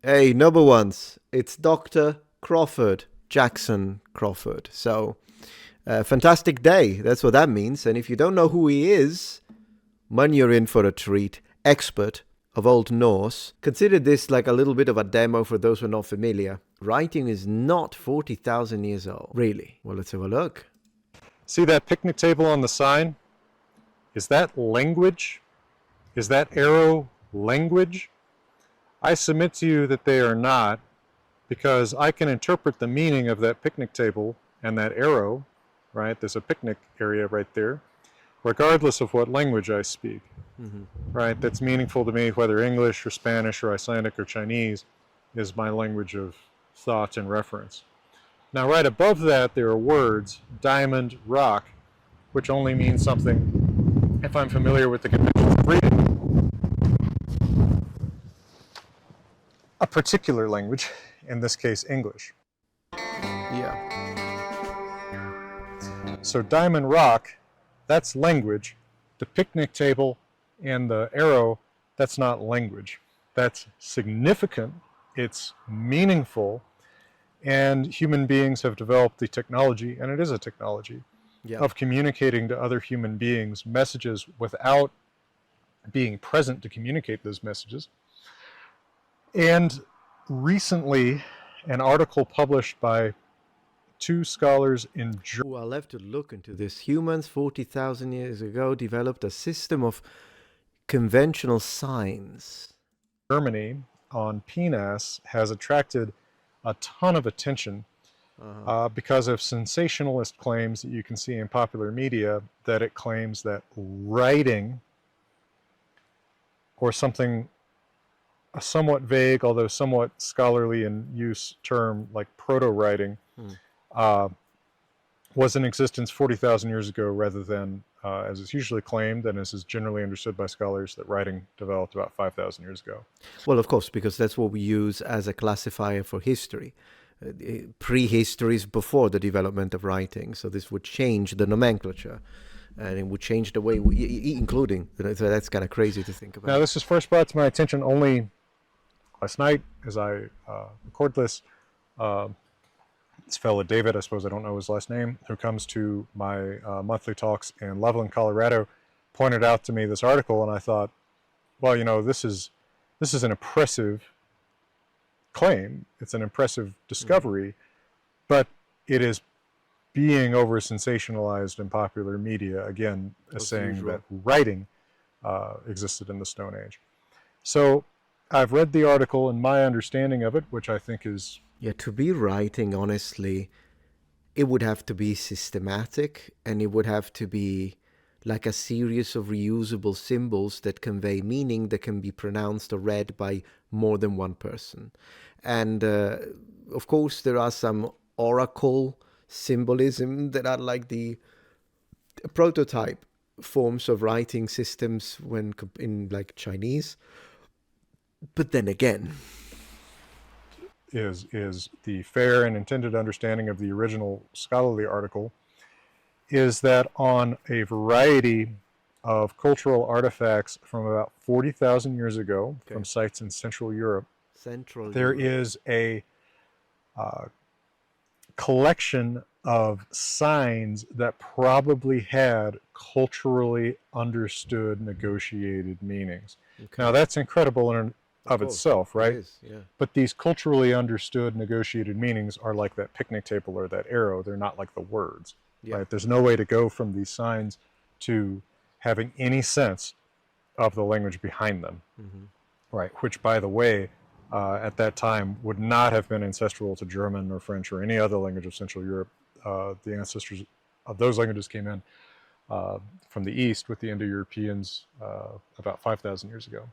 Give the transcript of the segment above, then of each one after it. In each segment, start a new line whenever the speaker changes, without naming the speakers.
Hey, number ones, it's Dr. Crawford, Jackson Crawford. So, fantastic day. That's what that means. And if you don't know who he is, man, you're in for a treat. Expert of Old Norse. Consider this like a little bit of a demo for those who are not familiar. Writing is not 40,000 years old. Really? Well, let's have a look.
See that picnic table on the sign? Is that language? Is that arrow language? I submit to you that they are not, because I can interpret the meaning of that picnic table and that arrow, right? There's a picnic area right there, regardless of what language I speak, right? That's meaningful to me, whether English or Spanish or Icelandic or Chinese is my language of thought and reference. Now, right above that, there are words, diamond, rock, which only means something if I'm familiar with the conventions of reading a particular language, in this case, English.
Yeah.
So diamond, rock, that's language. The picnic table and the arrow, that's not language. That's significant, it's meaningful, and human beings have developed the technology, and it is a technology, of communicating to other human beings messages without being present to communicate those messages. And recently, an article published by two scholars in Germany.
I'll have to look into this. Humans 40,000 years ago developed a system of conventional signs.
Germany on PNAS has attracted a ton of attention because of sensationalist claims that you can see in popular media, that it claims that writing, or something, a somewhat vague, although somewhat scholarly in use term like proto-writing, was in existence 40,000 years ago, rather than, as is usually claimed, and as is generally understood by scholars, that writing developed about 5,000 years ago.
Well, of course, because that's what we use as a classifier for history. Prehistory is before the development of writing, so this would change the nomenclature, and it would change the way we, including, so that's kind of crazy to think about.
Now, this was first brought to my attention only last night as I record this. This fellow David, I suppose I don't know his last name, who comes to my monthly talks in Loveland, Colorado, pointed out to me this article, and I thought, well, you know, this is an impressive claim. It's an impressive discovery, but it is being over sensationalized in popular media, again, as saying that writing existed in the Stone Age. So I've read the article, and my understanding of it, which I think is...
Yeah, to be writing, honestly, it would have to be systematic, and it would have to be like a series of reusable symbols that convey meaning that can be pronounced or read by more than one person. And of course, there are some oracle symbolism that are like the prototype forms of writing systems when in like Chinese. But then again,
is the fair and intended understanding of the original scholarly article is that on a variety of cultural artifacts from about 40,000 years ago, from sites in Central Europe, there is a collection of signs that probably had culturally understood, negotiated meanings. Now, that's incredible in and of itself, right?
It is, yeah.
But these culturally understood, negotiated meanings are like that picnic table or that arrow. They're not like the words, right? There's no way to go from these signs to having any sense of the language behind them, right? Which, by the way, at that time would not have been ancestral to German or French or any other language of Central Europe. The ancestors of those languages came in from the East with the Indo-Europeans about 5,000 years ago.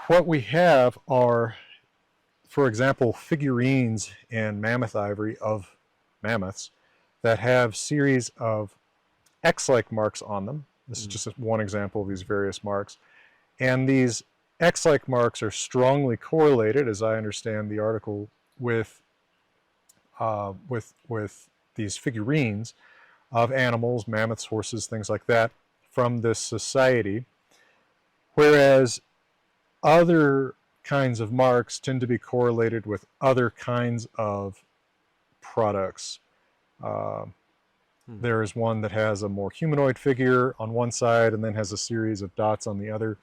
What we have are, for example, figurines in mammoth ivory of mammoths that have series of X-like marks on them. This is just one example of these various marks. And these X-like marks are strongly correlated, as I understand the article, with these figurines of animals, mammoths, horses, things like that, from this society. Whereas other kinds of marks tend to be correlated with other kinds of products. There is one that has a more humanoid figure on one side and then has a series of dots on the other.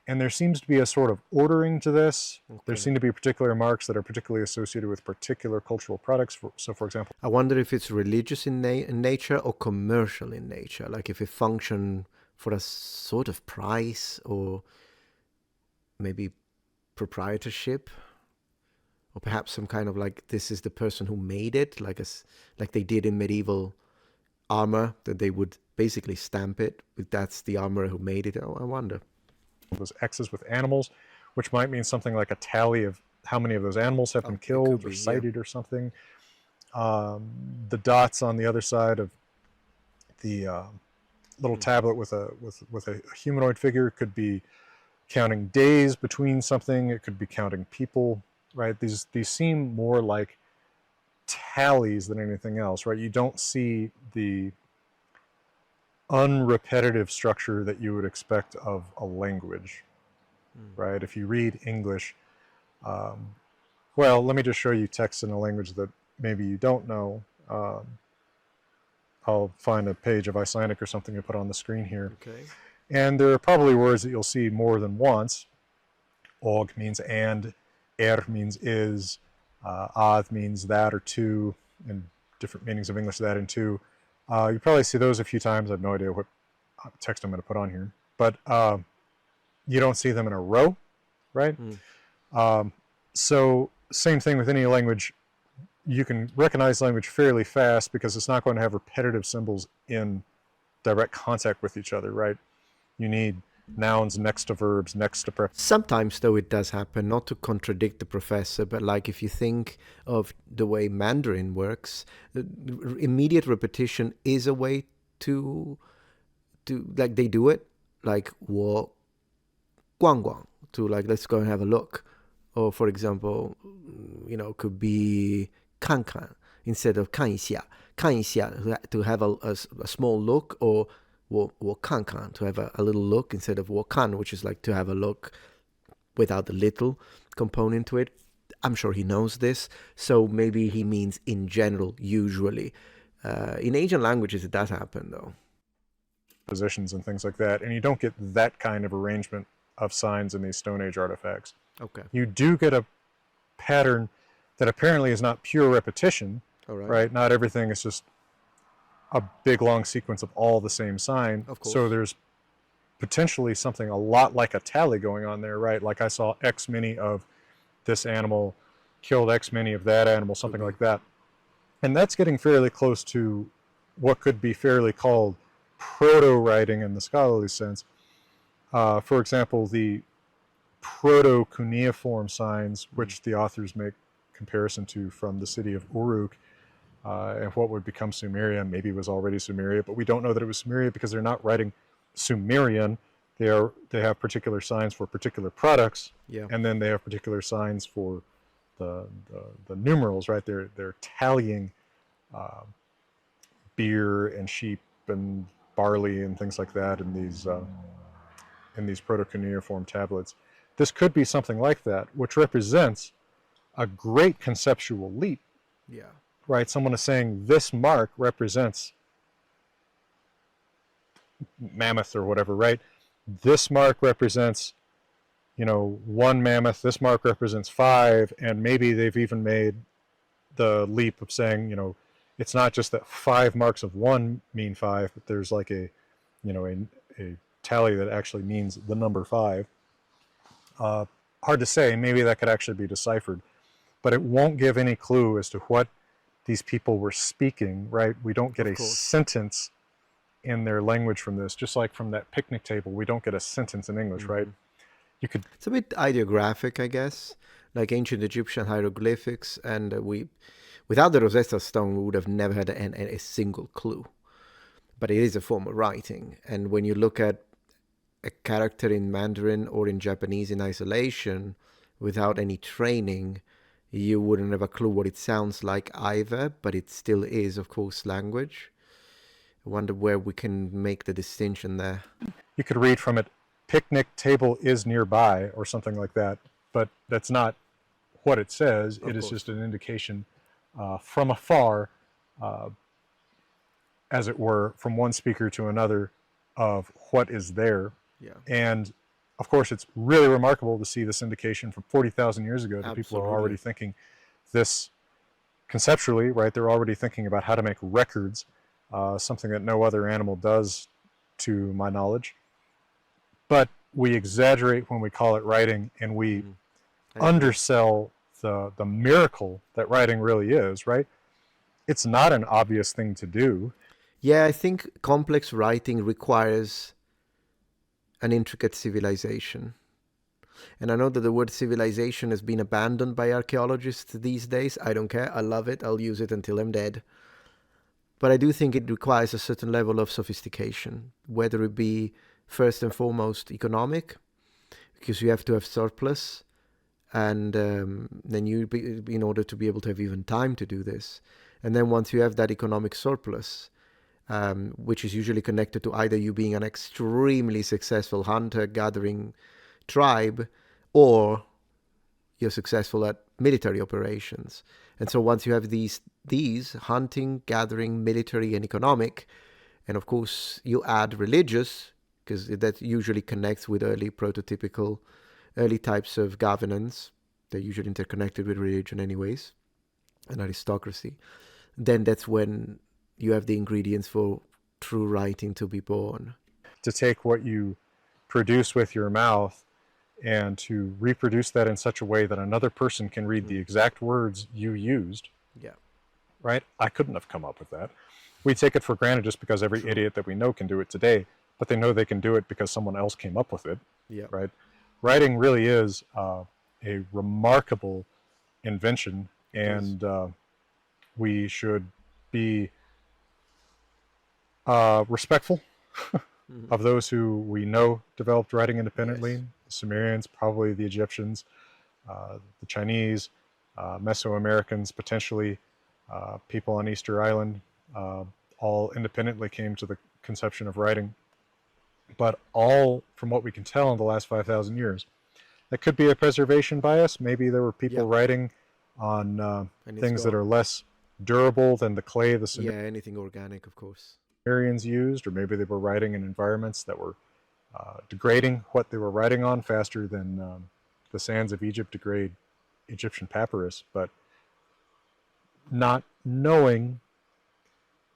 And there seems to be a sort of ordering to this. Okay. There seem to be particular marks that are particularly associated with particular cultural products. So, for example,
I wonder if it's religious in nature or commercial in nature, like if it function for a sort of price or maybe proprietorship, or perhaps some kind of like, this is the person who made it, like they did in medieval armor, that they would basically stamp it with that's the armorer who made it. Oh, I wonder.
Those X's with animals, which might mean something like a tally of how many of those animals have been killed or sighted or something. The dots on the other side of the little tablet with a humanoid figure could be counting days between something. It could be counting people, right? These seem more like tallies than anything else, right? You don't see the unrepetitive structure that you would expect of a language, right? If you read English, well, let me just show you text in a language that maybe you don't know. I'll find a page of Icelandic or something to put on the screen here.
Okay.
And there are probably words that you'll see more than once. Og means and, means is, að means that or to, and different meanings of English, that and to. You probably see those a few times. I have no idea what text I'm going to put on here. But you don't see them in a row, right? So same thing with any language. You can recognize language fairly fast because it's not going to have repetitive symbols in direct contact with each other, right? You need nouns next to verbs, next to prefixes.
Sometimes, though, it does happen, not to contradict the professor, but like if you think of the way Mandarin works, immediate repetition is a way to like they do it, like 我逛逛, to like let's go and have a look. Or for example, could be 看看 instead of 看一下 to have a small look, or 我看看 to have a little look instead of 我看, which is like to have a look without the little component to it. I'm sure he knows this, so maybe he means in general, usually. In Asian languages, it does happen, though.
Positions and things like that, and you don't get that kind of arrangement of signs in these Stone Age artifacts.
Okay.
You do get a pattern that apparently is not pure repetition, right? Not everything is just a big long sequence of all the same sign.
Of course.
So there's potentially something a lot like a tally going on there, right? Like I saw X many of this animal, killed X many of that animal, something like that. And that's getting fairly close to what could be fairly called proto-writing in the scholarly sense. For example, the proto-cuneiform signs, which the authors make comparison to from the city of Uruk, and what would become Sumerian, maybe was already Sumeria, but we don't know that it was Sumeria because they're not writing Sumerian. They have particular signs for particular products, and then they have particular signs for the numerals, right? They're tallying beer and sheep and barley and things like that in these proto-cuneiform tablets. This could be something like that, which represents a great conceptual leap.
Yeah.
Right? Someone is saying this mark represents mammoth or whatever, right? This mark represents, one mammoth. This mark represents 5, and maybe they've even made the leap of saying, it's not just that 5 marks of 1 mean 5, but there's like a tally that actually means the number 5. Hard to say. Maybe that could actually be deciphered, but it won't give any clue as to what these people were speaking, right? We don't get a sentence in their language from this, just like from that picnic table, we don't get a sentence in English, right? It's
a bit ideographic, I guess, like ancient Egyptian hieroglyphics, and without the Rosetta Stone, we would have never had a single clue. But it is a form of writing, and when you look at a character in Mandarin or in Japanese in isolation, without any training, you wouldn't have a clue what it sounds like either, but it still is, of course, language. I wonder where we can make the distinction there.
You could read from it, picnic table is nearby, or something like that, but that's not what it says.
Of
It is
course.
just an indication from afar, uh, as it were, from one speaker to another of what is there.
Yeah.
And of course, it's really remarkable to see this indication from 40,000 years ago that people are already
Absolutely.
thinking this conceptually, right? They're already thinking about how to make records, something that no other animal does, to my knowledge. But we exaggerate when we call it writing, and we
I agree.
undersell the miracle that writing really is, right? It's not an obvious thing to do.
Yeah, I think complex writing requires an intricate civilization. And I know that the word civilization has been abandoned by archaeologists these days. I don't care. I love it. I'll use it until I'm dead. But I do think it requires a certain level of sophistication, whether it be first and foremost economic, because you have to have surplus, and then in order to be able to have even time to do this. And then once you have that economic surplus, which is usually connected to either you being an extremely successful hunter-gathering tribe, or you're successful at military operations. And so once you have these hunting, gathering, military, and economic, and of course you add religious, because that usually connects with early types of governance. They're usually interconnected with religion anyways, and aristocracy. Then that's when you have the ingredients for true writing to be born.
To take what you produce with your mouth and to reproduce that in such a way that another person can read the exact words you used,
Yeah.
right? I couldn't have come up with that. We take it for granted just because every
True.
idiot that we know can do it today, but they know they can do it because someone else came up with it,
Yeah.
right? Writing really is a remarkable invention, and we should be respectful of those who we know developed writing independently.
Yes.
The Sumerians, probably the Egyptians, the Chinese, Mesoamericans, potentially people on Easter Island, all independently came to the conception of writing. But all, from what we can tell in the last 5,000 years, that could be a preservation bias. Maybe there were people
Yeah.
writing on
And it's
things that are
gone.
less durable than the clay the
Yeah, anything organic, of course.
Sumerians used, or maybe they were writing in environments that were degrading what they were writing on faster than the sands of Egypt degrade Egyptian papyrus. But not knowing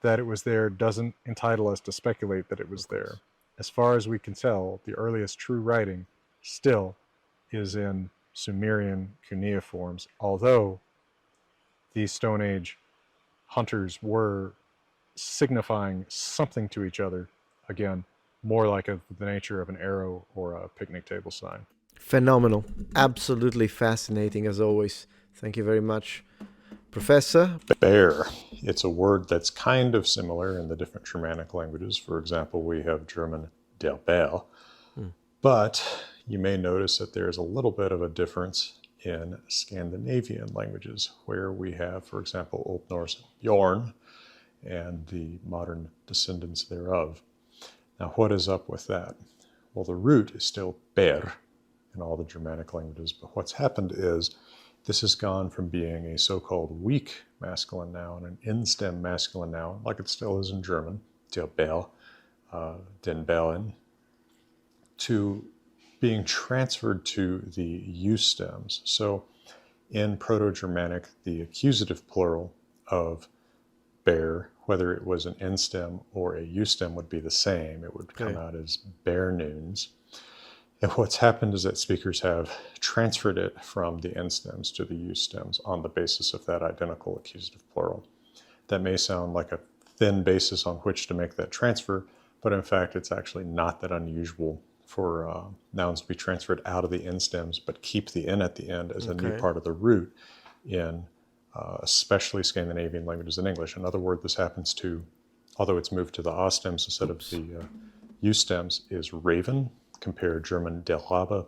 that it was there doesn't entitle us to speculate that it was
Of course.
there. As far as we can tell, the earliest true writing still is in Sumerian cuneiforms, although these Stone Age hunters were signifying something to each other, again, more like the nature of an arrow or a picnic table sign.
Phenomenal. Absolutely fascinating as always. Thank you very much, Professor.
Bear. It's a word that's kind of similar in the different Germanic languages. For example, we have German der Bär, but you may notice that there's a little bit of a difference in Scandinavian languages, where we have, for example, Old Norse Bjorn and the modern descendants thereof. Now, what is up with that? Well, the root is still ber in all the Germanic languages, but what's happened is this has gone from being a so-called weak masculine noun, an in-stem masculine noun, like it still is in German, der Bär, den Bären, to being transferred to the use stems. So in Proto-Germanic, the accusative plural of bear, whether it was an end stem or a use stem, would be the same. It would come out as bear noons. And what's happened is that speakers have transferred it from the end stems to the use stems on the basis of that identical accusative plural. That may sound like a thin basis on which to make that transfer, but in fact, it's actually not that unusual for nouns to be transferred out of the end stems, but keep the n at the end as a new part of the root in especially Scandinavian languages and English. Another word this happens to, although it's moved to the a stems instead of the u stems, is raven. Compare German der Rabe,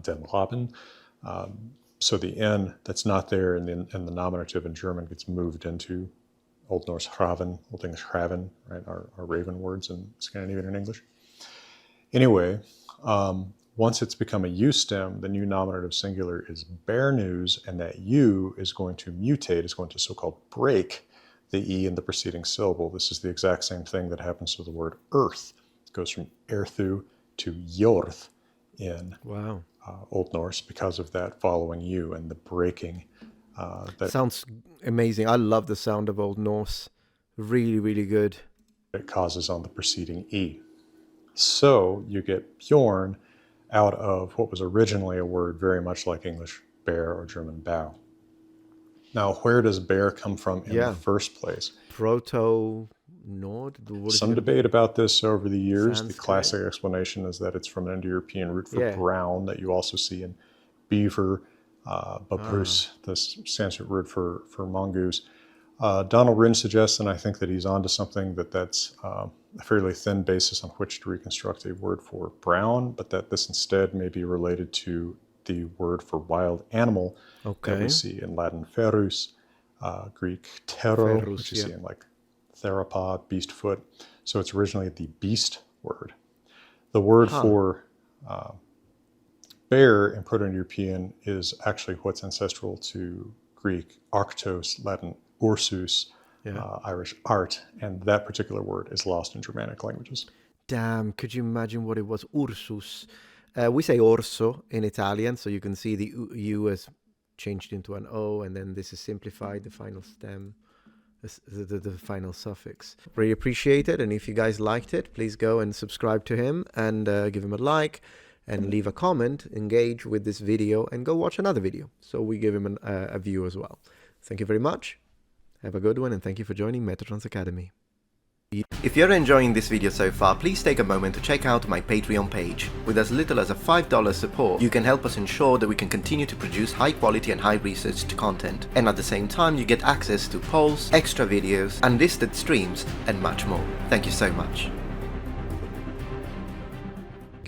den Raben. So the n that's not there in the nominative in German gets moved into Old Norse Hraven, Old English right, our raven words in Scandinavian and English. Anyway, Once it's become a U stem, the new nominative singular is bear news, and that U is going to mutate, is going to so-called break the E in the preceding syllable. This is the exact same thing that happens to the word earth. It goes from erthu to jorth in
Wow.
Old Norse because of that following U and the breaking. That
Sounds amazing. I love the sound of Old Norse. Really, really good.
it causes on the preceding E. So you get Bjorn out of what was originally a word very much like English bear or German bow. Now, where does bear come from in the first place?
Proto-Nord?
Some debate about this over the years.
Sanskrit.
The classic explanation is that it's from an Indo-European root for
Yeah.
brown that you also see in beaver, baboose, the Sanskrit word for mongoose. Donald Rinn suggests, and I think that he's onto something, that's a fairly thin basis on which to reconstruct a word for brown, but that this instead may be related to the word for wild animal that we see in Latin ferus, Greek ptero, which you see in like theropod, beast foot. So it's originally the beast word. The word for bear in Proto-European is actually what's ancestral to Greek arctos, Latin ursus, Irish art, and that particular word is lost in Germanic languages.
Damn, could you imagine what it was? Ursus. We say orso in Italian, so you can see the U has changed into an O, and then this is simplified, the final stem, the final suffix. Really appreciate it, and if you guys liked it, please go and subscribe to him, and give him a like, and leave a comment, engage with this video, and go watch another video, so we give him a view as well. Thank you very much, have a good one, and thank you for joining Metatron's Academy. If you're enjoying this video so far, please take a moment to check out my Patreon page. With as little as a $5 support, you can help us ensure that we can continue to produce high quality and high researched content. And at the same time, you get access to polls, extra videos, unlisted streams, and much more. Thank you so much.